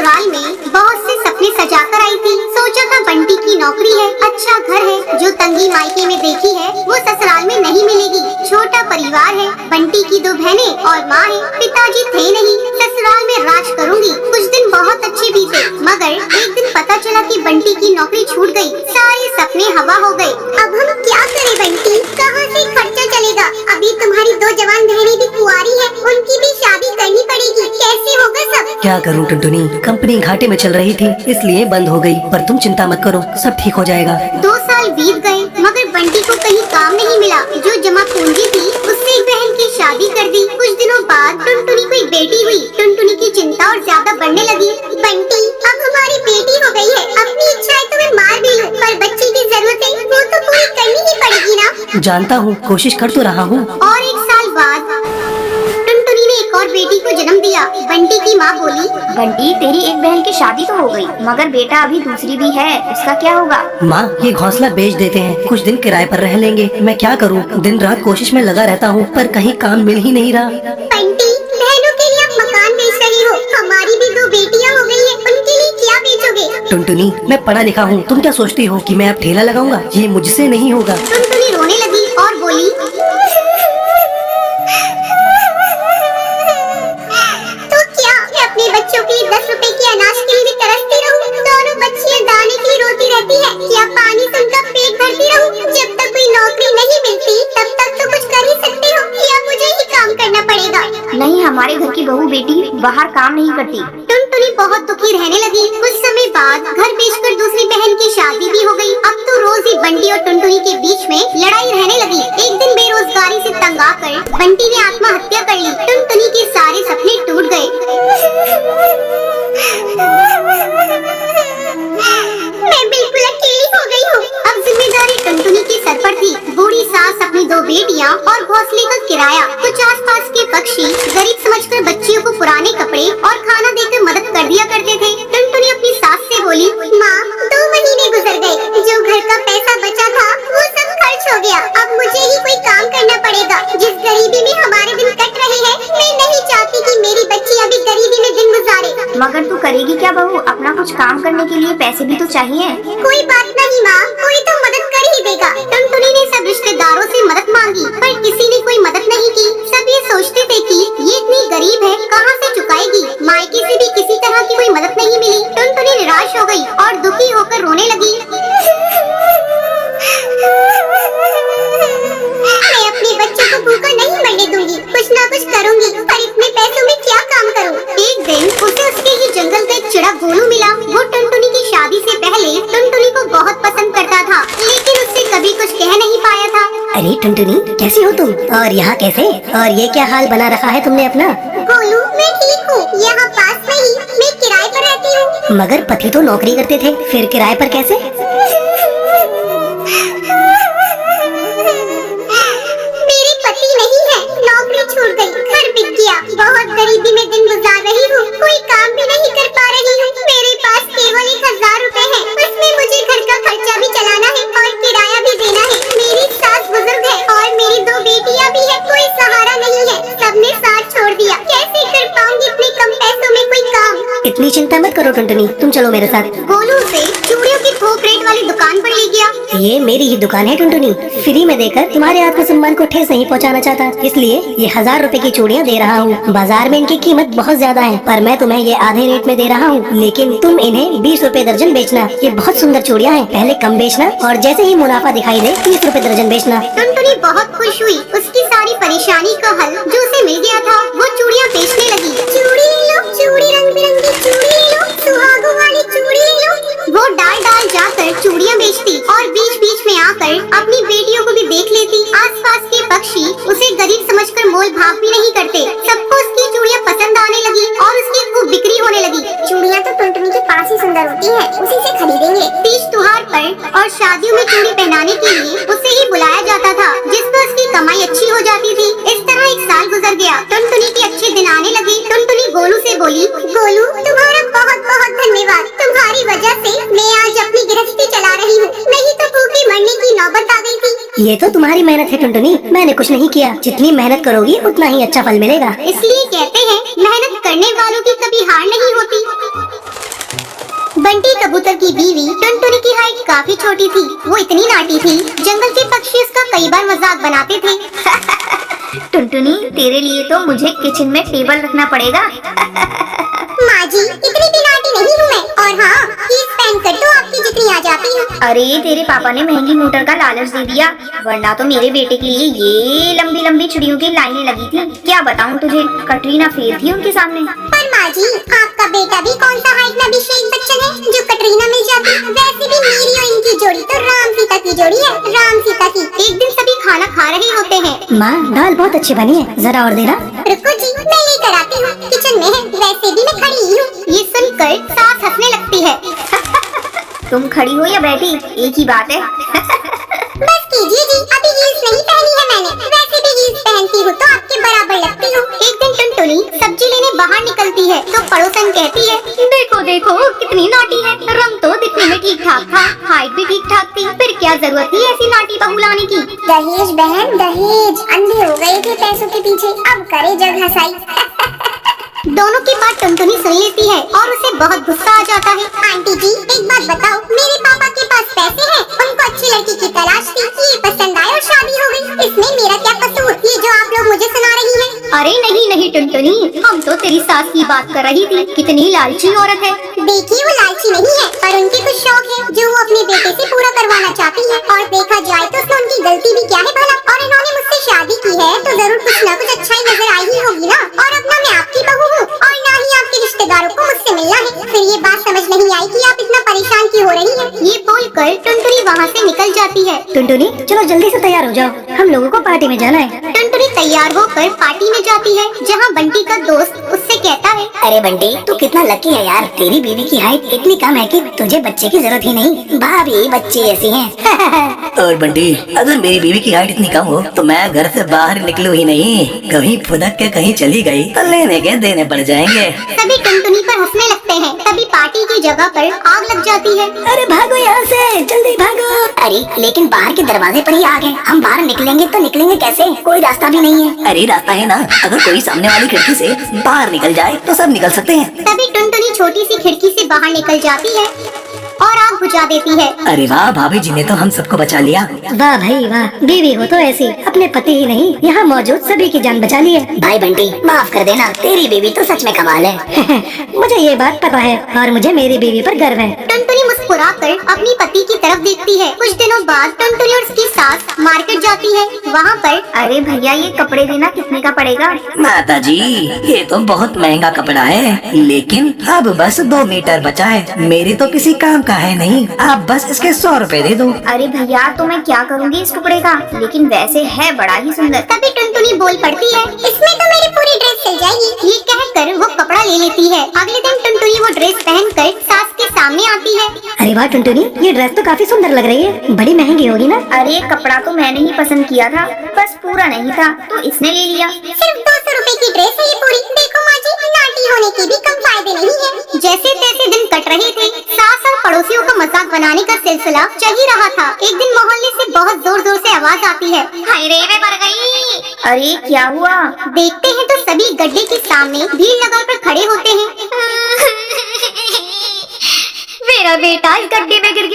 ससुराल में बहुत से सपने सजा कर आई थी। सोचा था बंटी की नौकरी है, अच्छा घर है, जो तंगी मायके में देखी है वो ससुराल में नहीं मिलेगी। छोटा परिवार है, बंटी की 2 बहनें और माँ है, पिताजी थे नहीं। ससुराल में राज करूंगी। कुछ दिन बहुत अच्छे बीते, मगर एक दिन पता चला कि बंटी की नौकरी छूट गई। सारे सपने हवा हो गए। अब हम क्या करें बंटी, कहाँ से खर्चा चलेगा? अभी तुम्हारी 2 जवान बहनें भी कुंवारी है, उनकी भी शादी करनी पड़ेगी। कैसे होगा सब? क्या करूं टुनटुनी, कंपनी घाटे में चल रही थी इसलिए बंद हो गई, पर तुम चिंता मत करो, सब ठीक हो जाएगा। 2 साल बीत गए मगर बंटी को कहीं काम नहीं मिला। जो जमा पूंजी थी उससे एक बहन की शादी कर दी। कुछ दिनों बाद टुनटुनी को एक बेटी हुई। टुनटुनी की चिंता और ज्यादा बढ़ने लगी। बंटी, अब हमारी बेटी हो गई है, अपनी इच्छाएं तो मैं मार भी लूं, पर बच्चे की जरूरत है वो तो पूरी करनी ही पड़ेगी ना। जानता हूँ, कोशिश कर तो रहा हूँ। और 1 साल बाद टुनटुनी ने एक और बेटी को जन्म दिया। बंटी की माँ बोली, बंटी, तेरी एक बहन की शादी तो हो गई, मगर बेटा अभी दूसरी भी है, उसका क्या होगा? माँ, ये घोंसला बेच देते हैं, कुछ दिन किराए पर रह लेंगे। मैं क्या करूँ, दिन रात कोशिश में लगा रहता हूँ, पर कहीं काम मिल ही नहीं रहा। बंटी, बहनों के लिए आप मकान बेच रही हो, हमारी भी 2 बेटियाँ हो गई है, उनके लिए क्या बेचोगे? टुनटुनी, मैं पढ़ा लिखा हूँ, तुम क्या सोचती हो कि मैं अब ठेला लगाऊंगा? ये मुझसे नहीं होगा। टुनटुनी रोने लगी और बोली, तो क्या मैं अपने बच्चों के लिए 10 रुपए के अनाज के लिए भी तरसती रहूं? दोनों बच्चियां दाने के लिए रोती रहती है, क्या पानी से उनका पेट भरती रहूं? जब तक कोई नौकरी नहीं मिलती तब तक तो कुछ कर ही सकते हो, या मुझे ही काम करना पड़ेगा? नहीं, हमारे घर की बहू बेटी बाहर काम नहीं करती। टुनटुनी बहुत दुखी रहने लगी। कुछ समय बाद घर बेचकर दूसरी बहन की शादी भी हो गई। अब तो रोज ही बंटी और टुनटुनी के बीच में लड़ाई रहने लगी। एक दिन बेरोजगारी से तंग आकर बंटी ने आत्महत्या कर ली। टुनटुनी के सारे सपने टूट गए। मैं बिल्कुल अकेली हो गई हूँ। अब जिम्मेदारी टुनटुनी के सर पर थी। बूढ़ी सास, अपनी 2 बेटियाँ और घोंसले का किराया। कुछ आसपास के पक्षी गरीब समझकर बच्चियों को पुराने कपड़े और खाना देकर मदद कर दिया करते थे। टुनटुनी अपनी सास से बोली, माँ, 2 महीने गुजर गए, जो घर का पैसा बचा था वो सब खर्च हो गया। अब मुझे ही कोई काम करना पड़ेगा। जिस गरीबी में हमारे दिन कट रहे हैं, मैं नहीं चाहती कि मेरी बच्ची अभी गरीबी में दिन गुजारे। मगर तू करेगी क्या बहू? अपना कुछ काम करने के लिए पैसे भी तो चाहिए। कोई बात नहीं माँ, कोई तो मदद कर ही देगा। टुनटुनी ने सब रिश्तेदारों से मदद मांगी, पर किसी ने कोई मदद नहीं की। सब ये सोचते थे कि ये इतनी गरीब है, कहाँ से चुकाएगी। मायके से भी किसी तरह की कोई मदद नहीं मिली। टुनटुनी निराश हो गई और दुखी होकर रोने लगी। मैं अपने बच्चों को भूखा नहीं मरने दूंगी, कुछ ना कुछ करूंगी, पर इतने पैसों में क्या काम करूं? एक दिन उसे उसके ही जंगल का एक चिड़ा गोलू मिला। वो टुनटुनी की शादी से पहले टुनटुनी को बहुत पसंद करता था, लेकिन उससे कभी कुछ कह नहीं पाया था। अरे टुनटुनी, कैसी हो तुम? और यहाँ कैसे? और ये क्या हाल बना रखा है तुमने अपना? गोलू, मैं ठीक हूँ, यहाँ पास में ही मैं किराए पर रहती हूँ। मगर पति तो नौकरी करते थे, फिर किराए पर कैसे? मेरे पति नहीं है, नौकरी छूट गई, घर बिक गया, बहुत गरीबी में दिन गुजार रही हूँ, कोई काम भी नहीं कर पा रही हूँ। मेरे पास केवल 1000 रुपए है, उसमें मुझे घर का खर्चा भी चलाना है और किराया भी देना है। मेरी सास बुजुर्ग है और मेरी 2 बेटियाँ भी है, कोई सहारा नहीं है, सबने साथ छोड़ दिया। कैसे कर पाऊंगी इतने कम पैसों में कोई काम? इतनी चिंता मत करो टुनटुनी, तुम चलो मेरे साथ। गोलू से चूड़ियों की थोक रेट वाली दुकान पर ले गया। ये मेरी ही दुकान है टुनटुनी, फ्री में देकर तुम्हारे आत्मसम्मान को ठेस नहीं पहुंचाना चाहता, इसलिए ये 1000 रुपए की चूड़ियाँ दे रहा हूँ। बाजार में इनकी कीमत बहुत ज्यादा है, पर मैं तुम्हें ये आधे रेट में दे रहा हूँ, लेकिन तुम इन्हें 20 रुपए दर्जन बेचना। ये बहुत सुंदर चूड़ियाँ हैं, पहले कम बेचना और जैसे ही मुनाफा दिखाई दे 30 रुपए दर्जन बेचना। टुनटुनी बहुत खुश हुई। उसकी सारी परेशानी का हल जो उसे मिल गया था, वो चूड़ियाँ बेचने लगी। चूड़ी ले लो, चूड़ी रंग बिरंगी चूड़ी ले लो, सुहागों वाली चूड़ी ले लो। वो डाल डाल जाकर चूड़ियाँ बेचती और बीच बीच में आकर अपनी बेटियों को भी देख लेती। आसपास के पक्षी उसे गरीब समझकर मोल भाव भी नहीं करते। सबको उसकी चूड़ियाँ पसंद आने लगी और उसकी खूब बिक्री होने लगी। चूड़ियाँ तो टुनटुनी के पास ही सुंदर होती है, उसी से खरीदेंगे। तीज त्योहार पर और शादियों में चूड़ी पहनाने के लिए उसे ही बुलाया जाता था, जिसमें उसकी कमाई अच्छी हो जाती थी। इस तरह 1 साल गुजर गया। टुनटुनी के अच्छे दिन आने लगे। टुनटुनी गोलू से बोली, गोलू, तुम्हारा बहुत बहुत धन्यवाद, तुम्हारी वजह से मैं आज अपनी गृहस्थी चला रही हूँ, नहीं तो भूखे मरने की नौबत आ गई थी। ये तो तुम्हारी मेहनत है टुनटुनी, मैंने कुछ नहीं किया। जितनी मेहनत करोगी उतना ही अच्छा फल मिलेगा। इसलिए कहते हैं, मेहनत करने वालों की कभी हार नहीं होती। बंटी कबूतर की बीवी टुनटुनी की हाइट काफी छोटी थी। वो इतनी नाटी थी, जंगल के पक्षी उसका कई बार मजाक बनाते थे। टुनटुनी, तेरे लिए तो मुझे किचन में टेबल रखना पड़ेगा। माँ जी, इतनी भी नाटी नहीं हूँ मैं। और हाँ, हील्स पहनकर तो आपकी जितनी आ जाती हूँ। अरे तेरे पापा ने महंगी मोटर का लालच दे दिया, वरना तो मेरे बेटे के लिए ये लंबी लंबी चिड़ियों की लाइनें लगी थी। क्या बताऊँ तुझे, कटरीना फेल थी उनके सामने। पर माँ जी, आपका बेटा भी कौन सा हाइट अभिषेक बच्चन है जो कटरीना मिल जाती। वैसे भी मेरी और इनकी जोड़ी तो राम सीता की जोड़ी है, राम सीता की। एक दिन सभी खाना खा रहे होते हैं। माँ, दाल बहुत अच्छी बनी है, जरा और देना। रुको जी, मैं लेकर आती हूँ, किचन में है। वैसे भी मैं खड़ी ही हूँ। ये सुनकर सास हंसने लगती है। तुम खड़ी हो या बैठी, एक ही बात है। बस कीजिए जी, अभी हील्स नहीं पहनी है मैंने। वैसे भी हील्स पहनती हूँ तो आपके बराबर लगती हूँ। एक दिन टुनटुनी सब्जी लेने बाहर निकलती है तो पड़ोसन कहती है, देखो देखो कितनी नाटी है। रंग तो दिखने में ठीक ठाक था, हाइट भी ठीक ठाक थी, फिर क्या जरूरत थी ऐसी नाटी बहू लाने की। दहेज बहन दहेज, अंधे हो गए थे पैसों के पीछे, अब करे जग हंसाई। दोनों की बात टुनटुनी सुन लेती है और उसे बहुत गुस्सा आ जाता है। आंटी जी, एक बात बताओ, मेरे पापा के पास पैसे हैं, उनको अच्छी लड़की की तलाश थी, ये पसंद आए और शादी हो गई। इसमें मेरा क्या कसूर, ये जो आप लोग मुझे सुना रही हैं? अरे नहीं नहीं टुनटुनी, हम तो तेरी सास की बात कर रही थी। कितनी लालची औरत है। देखिए, वो लालची नहीं है, पर उनके कुछ शौक है जो वो अपने बेटे से पूरा करवाना चाहती है। और देखा जाए तो उसमें उनकी गलती भी क्या है भला। और इन्होंने मुझसे शादी की है तो जरूर कुछ ना कुछ अच्छा ही नजर आई ही होगी ना। और अब ना मैं आपकी बहू हूँ और ना ही आपके रिश्तेदारों को मुझसे मिलना है। फिर ये बात समझ नहीं आई कि आप इतना परेशान क्यों हो रही हैं। ये बोलकर टुनटुनी वहाँ से निकल जाती है। टुनटुनी, चलो जल्दी से तैयार हो जाओ, हम लोगों को पार्टी में जाना है। टुनटुनी तैयार होकर पार्टी में जाती है, जहाँ बंटी का दोस्त उससे कहता है, अरे बंटी, तू कितना लकी है यार, तेरी बीवी की हाइट इतनी कम है कि तुझे बच्चे की जरूरत ही नहीं, भाभी बच्चे ऐसी हैं। और बंटी, अगर मेरी बीवी की हाइट इतनी कम हो तो मैं घर से बाहर निकलूं ही नहीं। कहीं फुदक के कहीं चली गई तो लेने के देने पड़ जाएंगे। सभी टुनटुनी पर हंसने लगते हैं। तभी पार्टी की जगह पर आग लग जाती है। अरे भागो यहाँ से, जल्दी भागो। अरे लेकिन बाहर के दरवाजे पर ही आग है, हम बाहर निकलेंगे तो निकलेंगे कैसे, कोई रास्ता भी नहीं है। अरे रास्ता है ना, अगर कोई सामने वाली खिड़की से बाहर निकल जाए तो सब निकल सकते हैं। तभी टुनटुनी छोटी सी खिड़की से बाहर निकल जाती है और आग बुझा देती है। अरे वाह, भाभी जी ने तो हम सबको बचा लिया। वाह भाई वाह, बीवी हो तो ऐसी, अपने पति ही नहीं यहाँ मौजूद सभी की जान बचा ली है। भाई बंटी, माफ कर देना, तेरी बीवी तो सच में कमाल है। मुझे ये बात पता है और मुझे मेरी बीवी पर गर्व है। टुनटुनी मुस्कुराकर अपनी पति की तरफ देखती है। कुछ दिनों बाद टुनटुनी और उसकी सास मार्केट जाती है। वहाँ पर, अरे भैया, ये कपड़े देना कितने का पड़ेगा? माता जी, ये तो बहुत महंगा कपड़ा है, लेकिन अब बस 2 मीटर बचा है। मेरी तो किसी काम का है नहीं, आप बस इसके 100 रुपए दे दो। अरे भैया, तो मैं क्या करूँगी इस कपड़े का, लेकिन वैसे है बड़ा ही सुंदर। तभी टुनटुनी बोल पड़ती है, इसमें तो मेरी पूरी ड्रेस सिल जाएगी। ये कहकर वो कपड़ा ले लेती है। अगले दिन टुनटुनी वो ड्रेस पहनकर सास के सामने आती है। अरे वाह टुनटुनी, ये ड्रेस तो काफी सुंदर लग रही है, बड़ी महंगी होगी ना। अरे कपड़ा तो मैंने ही पसंद किया था, बस पूरा नहीं था तो इसने ले लिया। सिर्फ 200 रुपए की ड्रेस है ये पूरी। देखो माँ जी, नाटी होने के भी कम फायदे नहीं है। जैसे तैसे दिन कट रहे थे। सास और पड़ोसियों का मजाक बनाने का सिलसिला चल ही रहा था। एक दिन मोहल्ले से बहुत जोर जोर से आवाज आती है, हाय रे, मैं मर गई। अरे क्या हुआ? देखते हैं तो सभी गड्ढे के सामने भीड़ लगाकर खड़े होते हैं। मेरा बेटा इस गड्ढे में गिर गया।